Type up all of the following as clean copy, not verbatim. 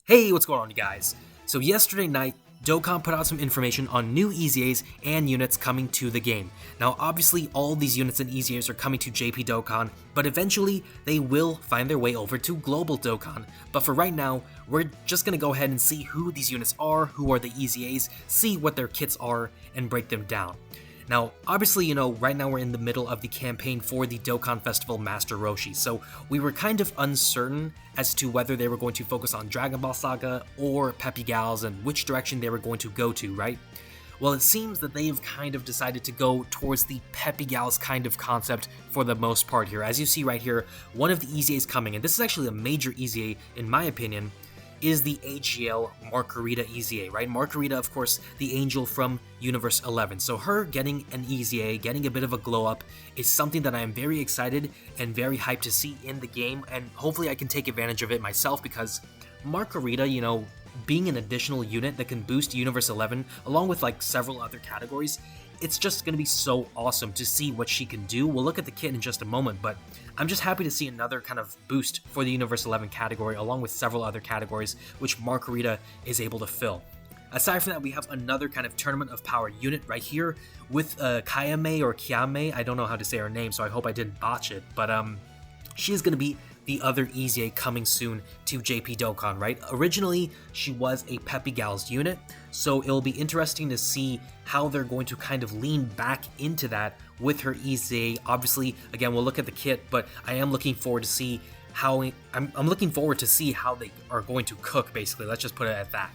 Hey, what's going on, you guys? So yesterday night, Dokkan put out some information on new EZAs and units coming to the game. Now, obviously, all these units and EZAs are coming to JP Dokkan, but eventually, they will find their way over to Global Dokkan. But for right now, we're just gonna go ahead and see who these units are, who are the EZAs, see what their kits are, and break them down. Now, obviously, right now we're in the middle of the campaign for the Dokkan Festival Master Roshi, so we were kind of uncertain as to whether they were going to focus on Dragon Ball Saga or PEPPY Gals and which direction they were going to go to, right? Well, it seems that they've kind of decided to go towards the PEPPY Gals kind of concept for the most part here. As you see right here, one of the EZAs coming, and this is actually a major EZA in my opinion, is the AGL Margarita EZA, right? Margarita, of course, the angel from Universe 11. So her getting an EZA, getting a bit of a glow up, is something that I am very excited and very hyped to see in the game, and hopefully I can take advantage of it myself because Margarita, being an additional unit that can boost Universe 11, along with like several other categories, it's just going to be so awesome to see what she can do. We'll look at the kit in just a moment, but I'm just happy to see another kind of boost for the Universe 11 category, along with several other categories which Margarita is able to fill. Aside from that, we have another kind of Tournament of Power unit right here with Kayame or Kiame. I don't know how to say her name, so I hope I didn't botch it, but she is going to be the other EZA coming soon to JP Dokkan, right? Originally, she was a PEPPY Gals unit, so it'll be interesting to see how they're going to kind of lean back into that with her EZA. Obviously, again, we'll look at the kit, but I am looking forward to see how I'm looking forward to see how they are going to cook, basically. Let's just put it at that.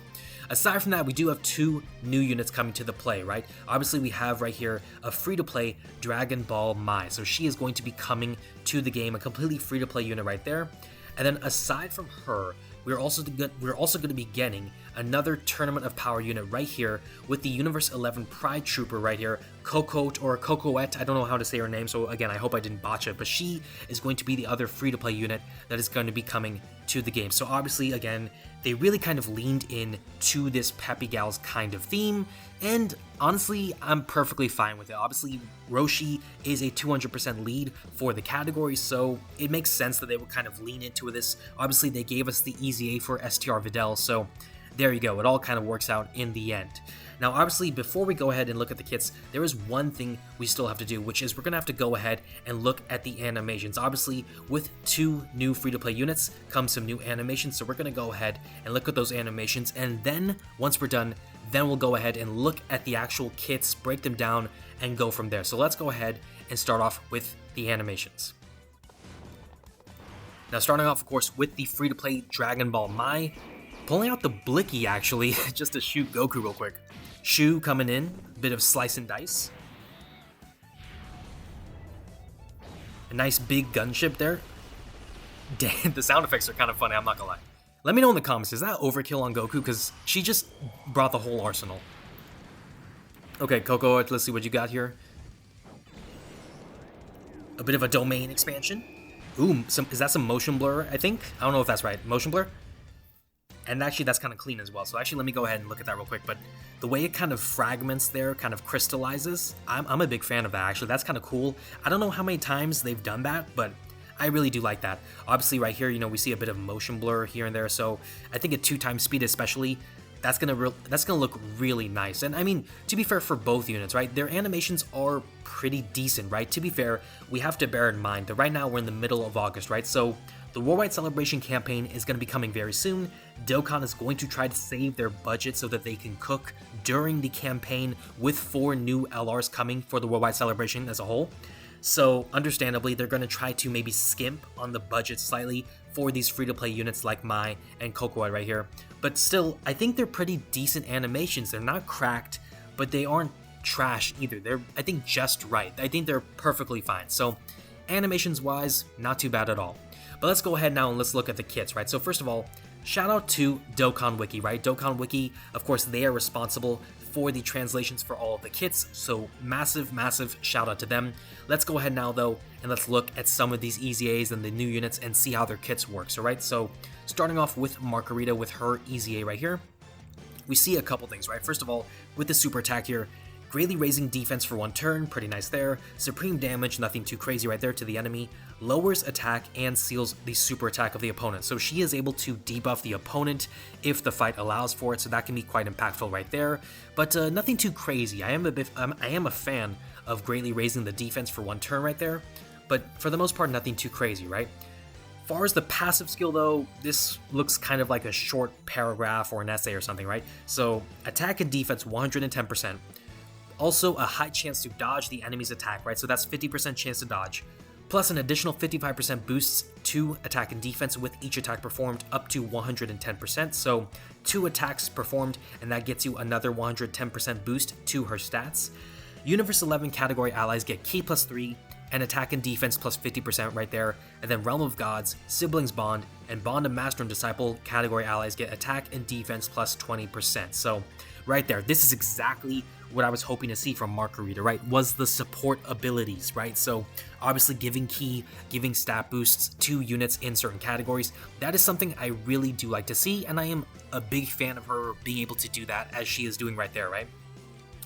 Aside from that, we do have two new units coming to the play, right? Obviously, we have right here a free-to-play Dragon Ball MAI. So she is going to be coming to the game, a completely free-to-play unit right there. And then aside from her, we're also going to be getting another Tournament of Power unit right here with the Universe 11 Pride Trooper right here, COCOTTE or COCOTTE. I don't know how to say her name, so again, I hope I didn't botch it, but she is going to be the other free-to-play unit that is going to be coming to the game. So obviously, again, they really kind of leaned in to this PEPPY Gals kind of theme, and honestly, I'm perfectly fine with it. Obviously, Roshi is a 200% lead for the category, so it makes sense that they would kind of lean into this. Obviously, they gave us the EZA for STR Videl, so there you go. It all kind of works out in the end. Now, obviously, before we go ahead and look at the kits, there is one thing we still have to do, which is we're going to have to go ahead and look at the animations. Obviously, with two new free-to-play units comes some new animations, so we're going to go ahead and look at those animations, and then, once we're done, then we'll go ahead and look at the actual kits, break them down, and go from there. So let's go ahead and start off with the animations. Now, starting off, of course, with the free-to-play Dragon Ball MAI, pulling out the Blicky, actually, just to shoot Goku real quick. Shu coming in, bit of slice and dice. A nice big gunship there. Damn, the sound effects are kind of funny, I'm not gonna lie. Let me know in the comments, is that overkill on Goku? Because she just brought the whole arsenal. Okay, Coco, let's see what you got here. A bit of a domain expansion. Ooh, is that some motion blur, I think? I don't know if that's right. Motion blur? And actually, that's kind of clean as well. So actually, let me go ahead and look at that real quick. But the way it kind of fragments there, kind of crystallizes, I'm a big fan of that, actually. That's kind of cool. I don't know how many times they've done that, but I really do like that. Obviously, right here, we see a bit of motion blur here and there. So I think at 2x speed especially, that's gonna look really nice. And I mean, to be fair for both units, right? Their animations are pretty decent, right? To be fair, we have to bear in mind that right now we're in the middle of August, right? So the Worldwide Celebration campaign is going to be coming very soon. Dokkan is going to try to save their budget so that they can cook during the campaign with 4 new LRs coming for the Worldwide Celebration as a whole. So understandably, they're going to try to maybe skimp on the budget slightly for these free-to-play units like MAI and COCOTTE right here. But still, I think they're pretty decent animations. They're not cracked, but they aren't trash either. They're, I think, just right. I think they're perfectly fine. So animations-wise, not too bad at all. But let's go ahead now and let's look at the kits, right? So first of all, shout out to Dokkan Wiki, right? Dokkan Wiki, of course, they are responsible for the translations for all of the kits, so massive, massive shout out to them. Let's go ahead now, though, and let's look at some of these EZAs and the new units and see how their kits work, so right? So starting off with Margarita with her EZA right here, we see a couple things, right? First of all, with the super attack here, Greatly raising defense for 1 turn, pretty nice there. Supreme damage, nothing too crazy right there to the enemy. Lowers attack and seals the super attack of the opponent. So she is able to debuff the opponent if the fight allows for it, so that can be quite impactful right there. But nothing too crazy. I am a fan of greatly raising the defense for 1 turn right there, but for the most part, nothing too crazy, right? As far as the passive skill though, this looks kind of like a short paragraph or an essay or something, right? So attack and defense 110%. Also a high chance to dodge the enemy's attack, right? So that's 50% chance to dodge. Plus an additional 55% boosts to attack and defense with each attack performed up to 110%. So 2 attacks performed and that gets you another 110% boost to her stats. Universe 11 category allies get Ki plus 3 and attack and defense plus 50% right there. And then Realm of Gods, Siblings Bond, and Bond of Master and Disciple category allies get attack and defense plus 20%. So right there, this is exactly what I was hoping to see from Margarita, right? Was the support abilities, right? So obviously giving Ki, giving stat boosts to units in certain categories, that is something I really do like to see, and I am a big fan of her being able to do that as she is doing right there, right?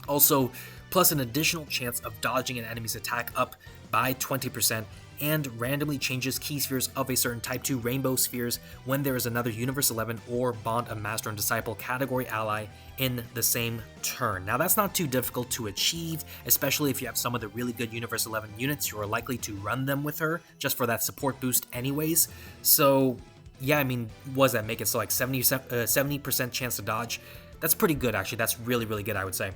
Also, plus an additional chance of dodging an enemy's attack up by 20%, and randomly changes key spheres of a certain type to rainbow spheres when there is another Universe 11 or Bond of Master and Disciple category ally in the same turn. Now that's not too difficult to achieve, especially if you have some of the really good Universe 11 units, you are likely to run them with her just for that support boost anyways. So yeah, I mean, what does that make it? So like 70% chance to dodge. That's pretty good actually, that's really, really good I would say.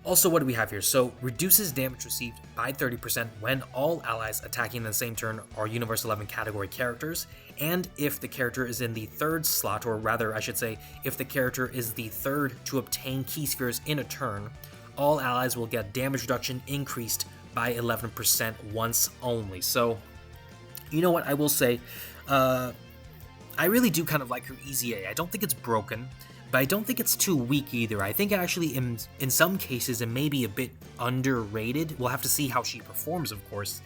Also, what do we have here? So, reduces damage received by 30% when all allies attacking in the same turn are Universe 11 category characters, and if the character is in the 3rd slot, or rather, I should say, if the character is the 3rd to obtain key spheres in a turn, all allies will get damage reduction increased by 11% once only. So, you know what, I will say, I really do kind of like her EZA. I don't think it's broken, but I don't think it's too weak either. I think actually in some cases it may be a bit underrated. We'll have to see how she performs, of course.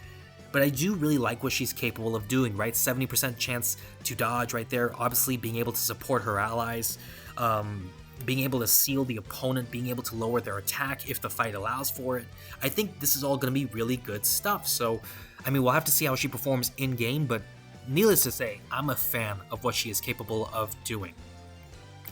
But I do really like what she's capable of doing, right? 70% chance to dodge right there. Obviously being able to support her allies, being able to seal the opponent, being able to lower their attack if the fight allows for it. I think this is all going to be really good stuff. So, I mean, we'll have to see how she performs in-game, but needless to say, I'm a fan of what she is capable of doing.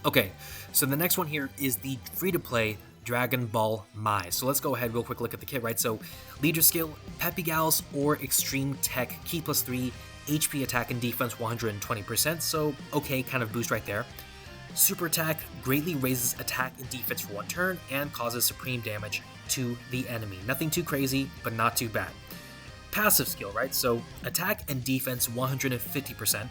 Okay, so the next one here is the free-to-play Dragon Ball MAI. So let's go ahead real quick look at the kit, right? So leader skill, Peppy Gals or Extreme Tech, Ki plus 3, HP attack and defense 120%, so okay, kind of boost right there. Super attack greatly raises attack and defense for 1 turn and causes supreme damage to the enemy. Nothing too crazy, but not too bad. Passive skill, right? So attack and defense 150%.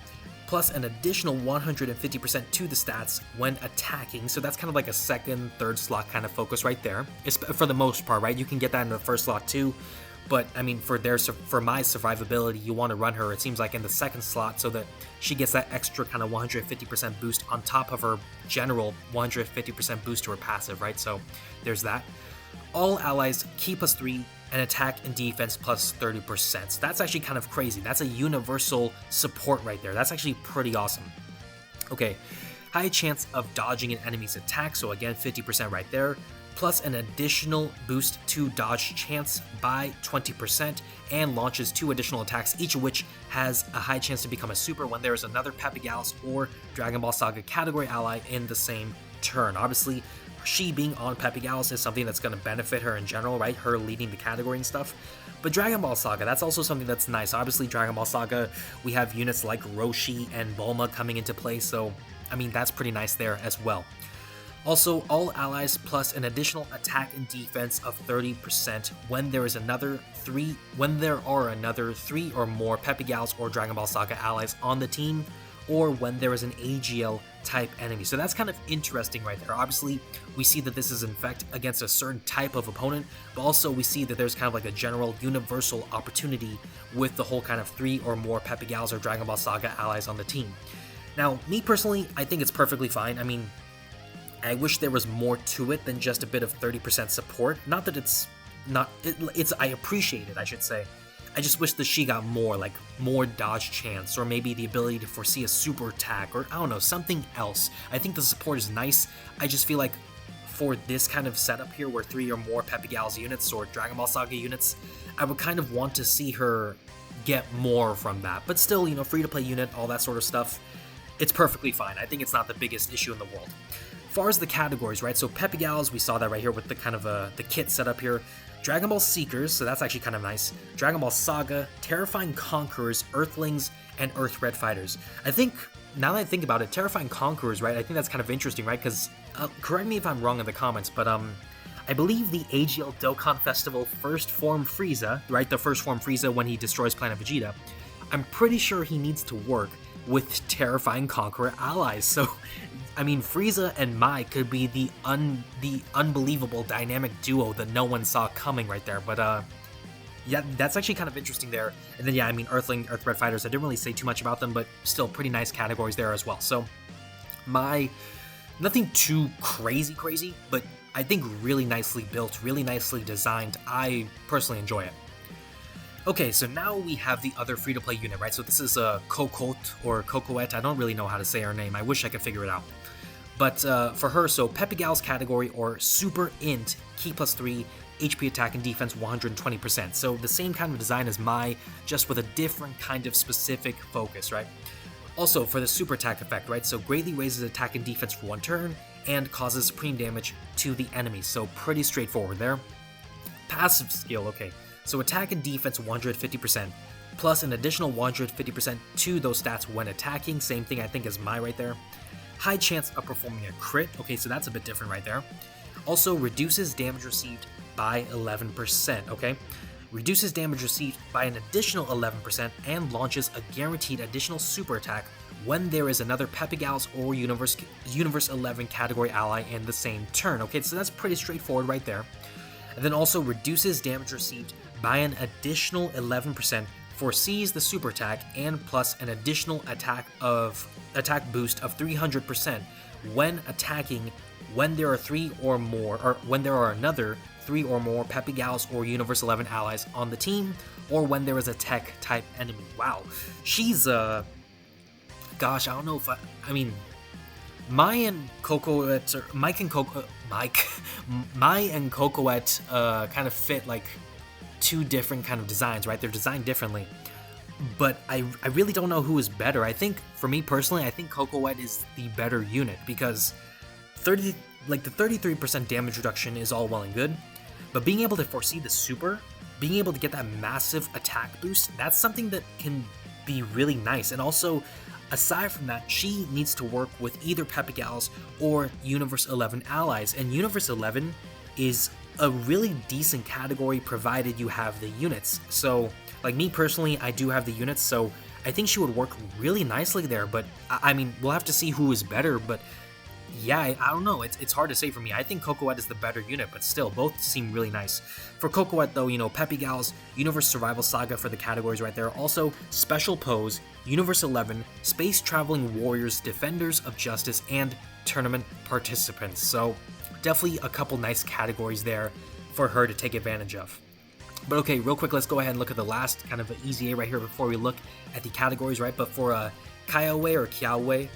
Plus an additional 150% to the stats when attacking. So that's kind of like a 2nd, 3rd slot kind of focus right there. It's for the most part, right? You can get that in the 1st slot too. But I mean, for my survivability, you want to run her, it seems like, in the 2nd slot so that she gets that extra kind of 150% boost on top of her general 150% boost to her passive, right? So there's that. All allies, Ki plus 3, and attack and defense plus 30%. So that's actually kind of crazy. That's a universal support right there. That's actually pretty awesome. Okay, high chance of dodging an enemy's attack, so again 50% right there, plus an additional boost to dodge chance by 20%, and launches 2 additional attacks, each of which has a high chance to become a super when there is another Peppy Gals or Dragon Ball Saga category ally in the same turn. Obviously, she being on Peppy Gals is something that's going to benefit her in general, right? Her leading the category and stuff. But Dragon Ball Saga, that's also something that's nice. Obviously, Dragon Ball Saga, we have units like Roshi and Bulma coming into play, so, I mean, that's pretty nice there as well. Also, all allies plus an additional attack and defense of 30% when there are another 3 or more Peppy Gals or Dragon Ball Saga allies on the team, or when there is an AGL type enemy. So that's kind of interesting right there. Obviously, we see that this is in fact against a certain type of opponent, but also we see that there's kind of like a general universal opportunity with the whole kind of 3 or more Peppy Gals or Dragon Ball Saga allies on the team. Now, me personally, I think it's perfectly fine. I mean, I wish there was more to it than just a bit of 30% support. Not that it's not, I appreciate it, I should say. I just wish that she got more, like more dodge chance, or maybe the ability to foresee a super attack, or I don't know, something else. I think the support is nice. I just feel like for this kind of setup here, where 3 or more Peppy Gals units or Dragon Ball Saga units, I would kind of want to see her get more from that. But still, you know, free-to-play unit, all that sort of stuff, it's perfectly fine. I think it's not the biggest issue in the world. As far as the categories, right, so Peppy Gals, we saw that right here with the kind of the kit setup here. Dragon Ball Seekers, so that's actually kind of nice. Dragon Ball Saga, Terrifying Conquerors, Earthlings, and Earth Red Fighters. I think, now that I think about it, Terrifying Conquerors, right, I think that's kind of interesting, right, because, correct me if I'm wrong in the comments, but, I believe the AGL Dokkan Festival First Form Frieza, right, the First Form Frieza when he destroys Planet Vegeta, I'm pretty sure he needs to work with Terrifying Conqueror allies, so I mean, Frieza and MAI could be the unbelievable dynamic duo that no one saw coming right there. But yeah, that's actually kind of interesting there. And then yeah, I mean, Earthling, Earth Red Fighters, I didn't really say too much about them, but still pretty nice categories there as well. So MAI, nothing too crazy, but I think really nicely built, really nicely designed. I personally enjoy it. Okay, so now we have the other free-to-play unit, right? So this is COCOTTE or COCOTTE. I don't really know how to say her name. I wish I could figure it out. But for her, so Peppy Gals category or Super Int, Key +3, HP attack and defense 120%. So the same kind of design as MAI, just with a different kind of specific focus, right? Also, for the super attack effect, right? So greatly raises attack and defense for 1 turn and causes supreme damage to the enemy. So pretty straightforward there. Passive skill, okay. So attack and defense 150%, plus an additional 150% to those stats when attacking. Same thing I think as MAI right there. High chance of performing a crit. Okay, so that's a bit different right there. Also reduces damage received by 11%, okay? Reduces damage received by an additional 11% and launches a guaranteed additional super attack when there is another Peppy Gals or Universe 11 category ally in the same turn. Okay, so that's pretty straightforward right there. And then also reduces damage received by an additional 11%, foresees the super attack, and plus an additional attack boost of 300% when attacking when there are 3 or more, or when there are another 3 or more Peppy Gals or Universe 11 allies on the team, or when there is a tech type enemy. Wow, she's gosh, I don't know if I mean, MAI and COCOTTE kind of fit like 2 different kind of designs, right? They're designed differently, but I really don't know who is better. I think, for me personally, I think COCOTTE is the better unit because the 33% damage reduction is all well and good, but being able to foresee the super, being able to get that massive attack boost, that's something that can be really nice. And also, aside from that, she needs to work with either Peppy Gals or Universe 11 allies, and Universe 11 is a really decent category provided you have the units. So, like me personally, I do have the units, so I think she would work really nicely there, but I mean, we'll have to see who is better, but yeah, I don't know, it's hard to say for me. I think COCOTTE is the better unit, but still, both seem really nice. For COCOTTE though, you know, Peppy Gals, Universe Survival Saga for the categories right there, also Special Pose, Universe 11, Space Traveling Warriors, Defenders of Justice, and Tournament Participants. So definitely a couple nice categories there for her to take advantage of. But okay, real quick, let's go ahead and look at the last kind of EZA right here before we look at the categories, right? But for Kiawe or Kiawe,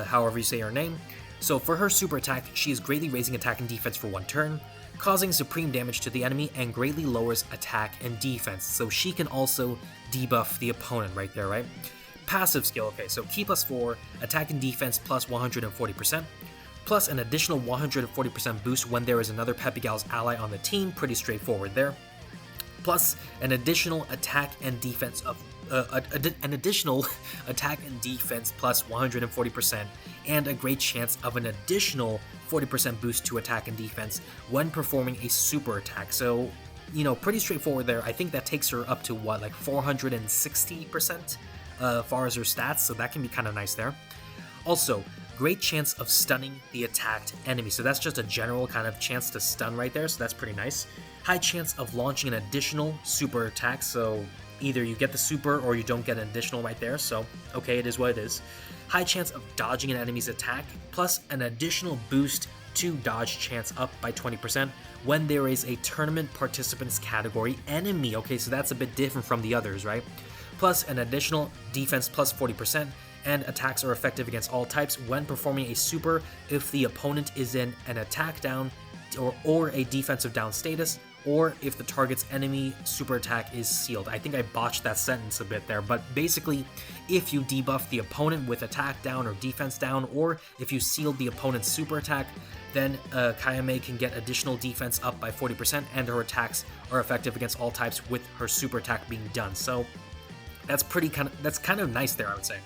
however you say her name, so for her super attack, she is greatly raising attack and defense for 1 turn, causing supreme damage to the enemy, and greatly lowers attack and defense. So she can also debuff the opponent right there, right? Passive skill, okay, so Key +4, attack and defense plus 140%, plus an additional 140% boost when there is another Peppy Gals ally on the team, pretty straightforward there. Plus an additional attack and defense of an additional attack and defense plus 140%, and a great chance of an additional 40% boost to attack and defense when performing a super attack. So, you know, pretty straightforward there. I think that takes her up to what, like 460% as far as her stats, so that can be kind of nice there. Also, great chance of stunning the attacked enemy. So that's just a general kind of chance to stun right there, so that's pretty nice. High chance of launching an additional super attack, so either you get the super or you don't get an additional right there, so okay, it is what it is. High chance of dodging an enemy's attack, plus an additional boost to dodge chance up by 20% when there is a tournament participants category enemy. Okay, so that's a bit different from the others, right? Plus an additional defense plus 40%, and attacks are effective against all types when performing a super if the opponent is in an attack down or a defensive down status, or if the target's enemy super attack is sealed. I think I botched that sentence a bit there, but basically, if you debuff the opponent with attack down or defense down, or if you sealed the opponent's super attack, then Kayame can get additional defense up by 40%, and her attacks are effective against all types with her super attack being done. So that's kind of nice there, I would say.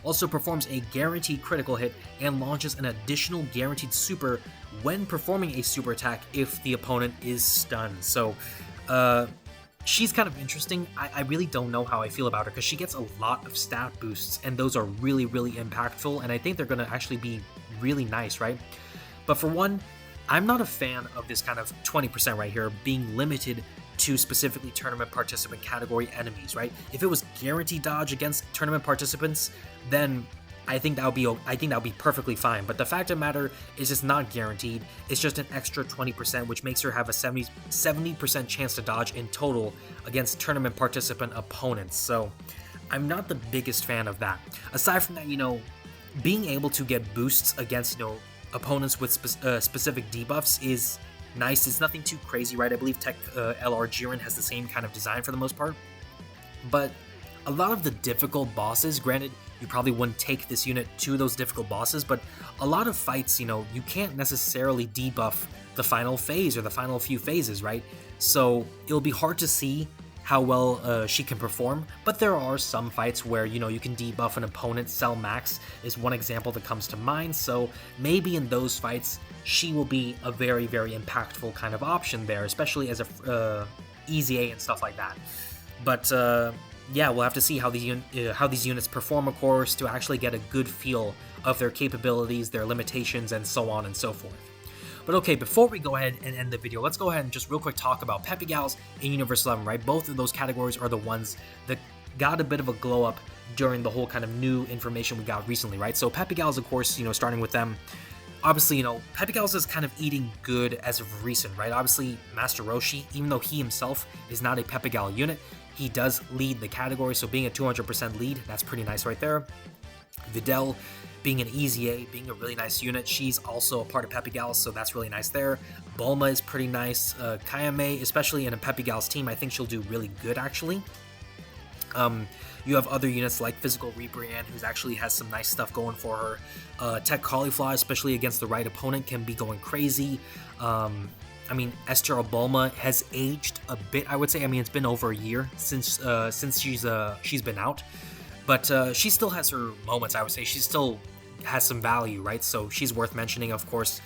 Also performs a guaranteed critical hit and launches an additional guaranteed super when performing a super attack if the opponent is stunned. So she's kind of interesting. I really don't know how I feel about her because she gets a lot of stat boosts, and those are really, really impactful, and I think they're going to actually be really nice, right? But for one, I'm not a fan of this kind of 20% right here being limited to specifically tournament participant category enemies, right? If it was guaranteed dodge against tournament participants, then I think that would be perfectly fine. But the fact of the matter is it's not guaranteed. It's just an extra 20%, which makes her have a 70% chance to dodge in total against tournament participant opponents. So I'm not the biggest fan of that. Aside from that, being able to get boosts against, opponents with specific debuffs is nice. It's nothing too crazy, right? I believe Tech LR Jiren has the same kind of design for the most part. But a lot of the difficult bosses, granted, you probably wouldn't take this unit to those difficult bosses, but a lot of fights, you can't necessarily debuff the final phase or the final few phases, right? So it'll be hard to see how well she can perform, but there are some fights where, you can debuff an opponent. Cell Max is one example that comes to mind, so maybe in those fights, she will be a very, very impactful kind of option there, especially as a EZA and stuff like that. But yeah, we'll have to see how these units perform, of course, to actually get a good feel of their capabilities, their limitations, and so on and so forth. But okay, before we go ahead and end the video, let's go ahead and just real quick talk about Peppy Gals and Universe 11, right? Both of those categories are the ones that got a bit of a glow up during the whole kind of new information we got recently, right? So Peppy Gals, of course, starting with them, obviously, Peppy Gals is kind of eating good as of recent, right? Obviously, Master Roshi, even though he himself is not a Peppy Gal unit, he does lead the category, so being a 200% lead, that's pretty nice right there. Videl, being an EZA, being a really nice unit, she's also a part of Peppy Gals, so that's really nice there. Bulma is pretty nice. Kayame, especially in a Peppy Gals team, I think she'll do really good, actually. You have other units like Physical Rebrianne, who actually has some nice stuff going for her. Tech Cauliflower, especially against the right opponent, can be going crazy. STR Bulma has aged a bit, I would say. It's been over a year since she's been out. But she still has her moments, I would say. She still has some value, right? So she's worth mentioning, of course.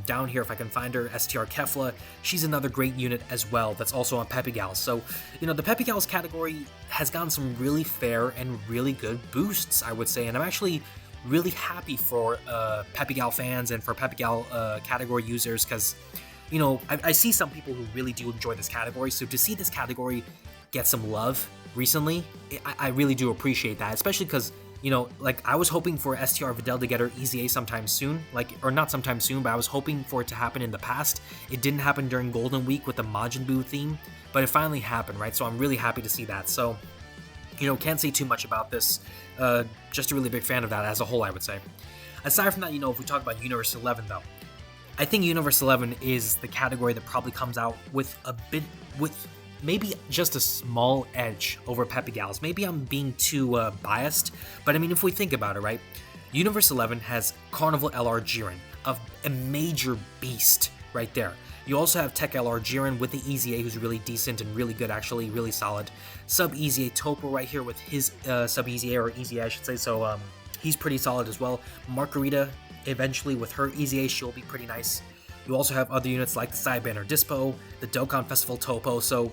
Down here, if I can find her, STR Kefla, she's another great unit as well that's also on Peppy Gals. So, the Peppy Gals category has gotten some really fair and really good boosts, I would say. And I'm actually really happy for Peppy Gal fans and for Peppy Gal category users because, I see some people who really do enjoy this category. So to see this category get some love recently, I really do appreciate that, especially because, I was hoping for STR Videl to get her EZA sometime soon, or not sometime soon, but I was hoping for it to happen in the past. It didn't happen during Golden Week with the Majin Buu theme, but it finally happened, right? So I'm really happy to see that. So, can't say too much about this. Just a really big fan of that as a whole, I would say. Aside from that, if we talk about Universe 11, though, I think Universe 11 is the category that probably comes out with maybe just a small edge over Peppy Gals. Maybe I'm being too biased, but if we think about it, right? Universe 11 has Carnival LR Jiren, a major beast right there. You also have Tech LR Jiren with the EZA, who's really decent and really good, actually, really solid. Sub EZA Topo right here with his Sub EZA, or EZA, I should say, so he's pretty solid as well. Margarita, eventually with her EZA, she'll be pretty nice. You also have other units like the Saibanner Dispo, the Dokkan Festival Topo, so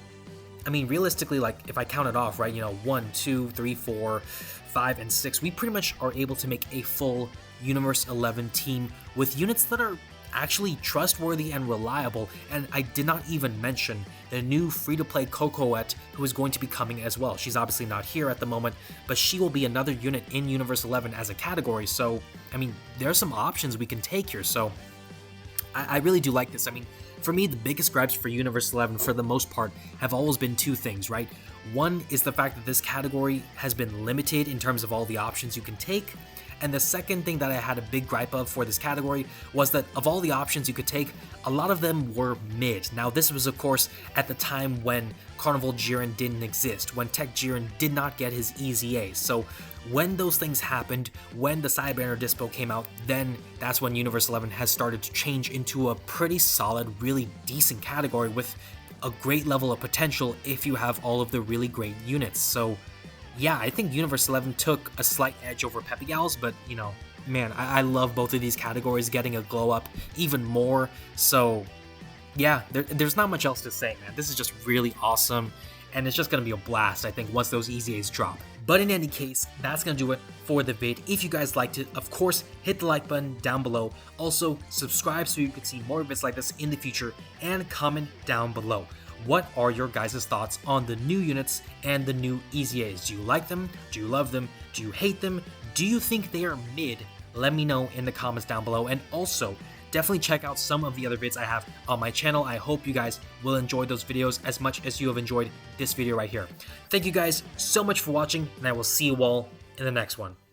realistically, if I count it off, right, 1, 2, 3, 4, 5, and 6, we pretty much are able to make a full Universe 11 team with units that are actually trustworthy and reliable, and I did not even mention the new free-to-play COCOTTE, who is going to be coming as well. She's obviously not here at the moment, but she will be another unit in Universe 11 as a category, so, there are some options we can take here, so I really do like this. For me, the biggest gripes for Universe 11, for the most part, have always been two things, right? One is the fact that this category has been limited in terms of all the options you can take, And the second thing that I had a big gripe of for this category was that of all the options you could take, a lot of them were mid. Now this was of course at the time when Carnival Jiren didn't exist, when Tech Jiren did not get his EZAs. So when those things happened, when the Cyberbanner Dispo came out, then that's when Universe 11 has started to change into a pretty solid, really decent category with a great level of potential if you have all of the really great units. So yeah, I think Universe 11 took a slight edge over Peppy Gals, but you know, man, I love both of these categories getting a glow up even more. So yeah, there's not much else to say, man. This is just really awesome, and it's just gonna be a blast, I think, once those EZAs drop. But in any case, that's gonna do it for the vid. If you guys liked it, of course, hit the like button down below. Also, subscribe so you can see more vids like this in the future, and comment down below. What are your guys' thoughts on the new units and the new EZAs? Do you like them? Do you love them? Do you hate them? Do you think they are mid? Let me know in the comments down below. And also, definitely check out some of the other vids I have on my channel. I hope you guys will enjoy those videos as much as you have enjoyed this video right here. Thank you guys so much for watching, and I will see you all in the next one.